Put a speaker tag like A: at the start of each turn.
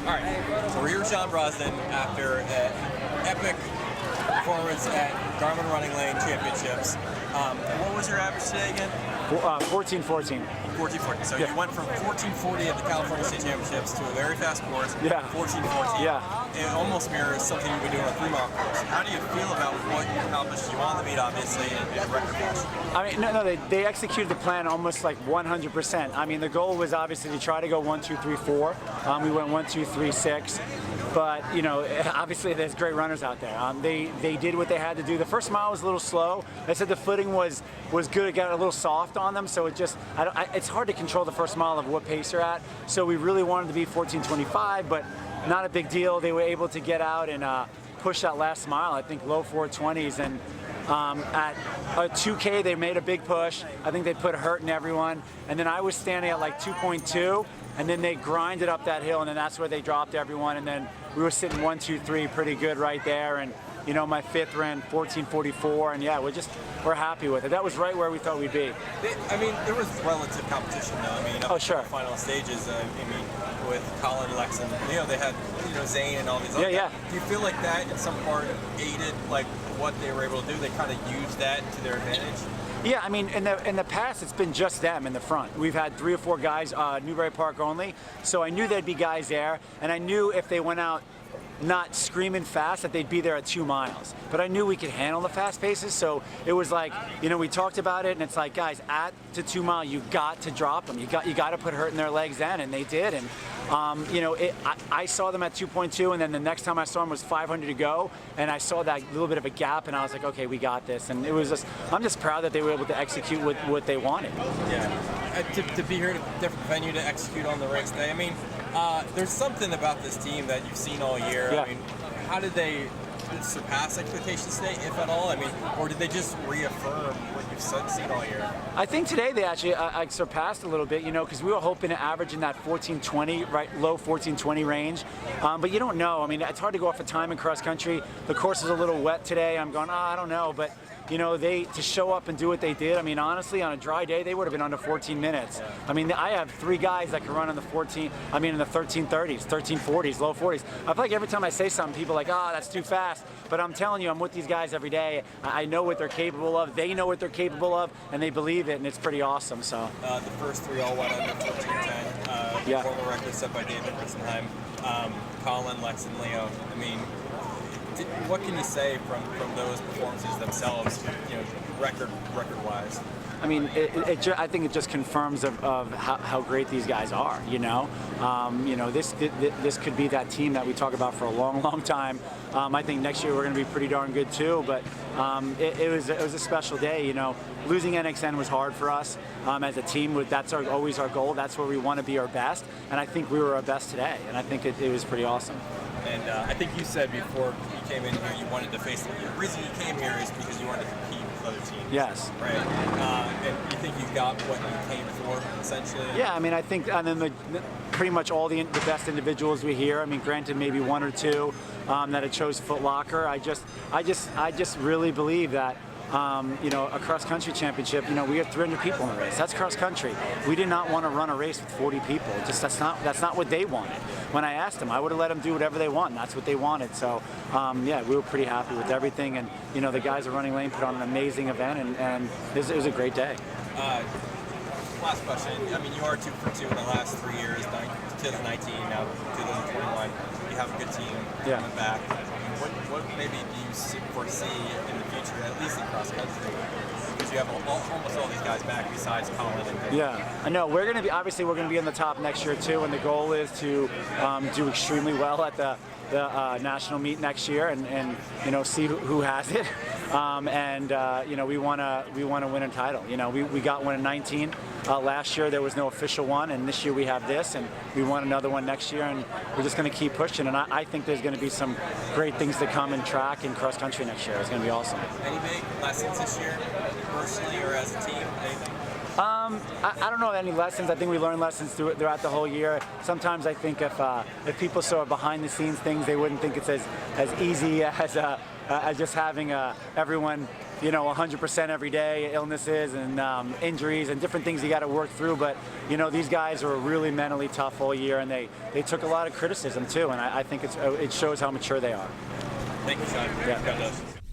A: All right, so we're here with Sean Brosnan after an epic performance at Garmin RunningLane Championships. What was your average today again?
B: 14:14.
A: 14:40. So
B: Yeah.
A: you went from 14:40 at the California State Championships to a very fast course.
B: Yeah.
A: 14:14.
B: Yeah.
A: It almost mirrors something you've been doing on a 3-mile course. How do you feel about what you accomplished? You won the meet, obviously, and record fashion.
B: I mean, no, they executed the plan almost like 100%. I mean, the goal was obviously to try to go 1, 2, 3, 4. We went 1, 2, 3, 6. But, you know, obviously there's great runners out there. They did what they had to do. The first mile was a little slow. They said the footing was good. It got a little soft on them, so it's hard to control the first mile of what pace you're at. So we really wanted to be 14:25, but not a big deal. They were able to get out and push that last mile, I think low 4:20s. And at a 2K, they made a big push. I think they put a hurt in everyone. And then I was standing at like 2.2, and then they grinded up that hill, and then that's where they dropped everyone. And then we were sitting 1, 2, 3 pretty good right there. And you know, my fifth ran 14:44, and yeah, we're happy with it. That was right where we thought we'd be.
A: I mean, there was relative competition, though. I mean,
B: oh sure.
A: The final stages. I mean, with Colin, Lex, and you know, they had Zane and all these.
B: Yeah, yeah.
A: Do you feel like that in some part aided like what they were able to do? They kind of used that to their advantage.
B: Yeah, I mean, in the past, it's been just them in the front. We've had 3 or 4 guys, Newbury Park only, so I knew there'd be guys there, and I knew if they went out not screaming fast that they'd be there at 2 miles. But I knew we could handle the fast paces, so it was like, you know, we talked about it, and it's like, guys, at the 2 mile, you got to drop them. You got to put hurt in their legs then, and they did. And you know, I saw them at 2.2, and then the next time I saw them was 500 to go, and I saw that little bit of a gap, and I was like, okay, we got this. And it was just, I'm just proud that they were able to execute what they wanted.
A: Yeah. To be here at a different venue to execute on the race day. I mean, there's something about this team that you've seen all year.
B: Yeah.
A: I mean, how did they surpass expectations today, if at all? I mean, or did they just reaffirm what you've seen all year?
B: I think today they actually surpassed a little bit, you know, because we were hoping to average in that 14:20, right, low 14:20 range. But you don't know. I mean, it's hard to go off of time in cross country. The course is a little wet today. I'm going, I don't know, but. You know, to show up and do what they did, I mean, honestly, on a dry day, they would have been under 14 minutes. I mean, I have 3 guys that can run in the 1330s, 1340s, low 40s. I feel like every time I say something, people are like, that's too fast. But I'm telling you, I'm with these guys every day. I know what they're capable of. They know what they're capable of, and they believe it, and it's pretty awesome. So
A: the first 3 all went under 14:10.
B: Yeah.
A: Former record set by David Risenheim, Colin, Lex, and Leo. I mean, what can you say from those performances themselves, you know, record-wise?
B: I mean, I think it just confirms of how great these guys are. You know, this could be that team that we talk about for a long, long time. I think next year we're going to be pretty darn good too. But it was a special day. You know, losing NXN was hard for us as a team. That's always our goal. That's where we want to be our best. And I think we were our best today. And I think it was pretty awesome.
A: And I think you said before you came in here you wanted to face them. The reason you came here is because you wanted to compete with other teams.
B: Yes.
A: Right. And you think you got what you came for, essentially?
B: Yeah, I mean, I think, and then pretty much all the best individuals we hear. I mean, granted, maybe 1 or 2 that had chose Foot Locker. I just really believe that. You know, a cross-country championship, you know, we had 300 people in the race. That's cross-country. We did not want to run a race with 40 people. Just that's not what they wanted. When I asked them, I would have let them do whatever they want, and that's what they wanted. So, yeah, we were pretty happy with everything. And, you know, the guys at RunningLane put on an amazing event, and it was a great day.
A: Last question. I mean, you are 2 for 2 in the last 3 years, 2019, now 2021. You have a good team coming back. What maybe do you foresee in the future, at least in cross country? Because you have almost all these guys back besides Colin and Dave.
B: Yeah, I know. We're going to be in the top next year too, and the goal is to do extremely well at the national meet next year, and you know, see who has it. You know, we want to win a title. You know, we got one in 19 last year. There was no official one, and this year we have this, and we want another one next year, and we're just going to keep pushing. And I think there's going to be some great things to come in track and cross country next year. It's going to be awesome.
A: Any big lessons this year, personally or as a team? Anything?
B: I don't know any lessons. I think we learned lessons throughout the whole year. Sometimes I think if people saw behind the scenes things, they wouldn't think it's as easy as just having everyone you know, 100% every day, illnesses and injuries and different things you got to work through. But, you know, these guys were really mentally tough all year, and they took a lot of criticism too. And I think it shows how mature they are.
A: Thank you, Sean.
B: Yeah.
A: Congratulations.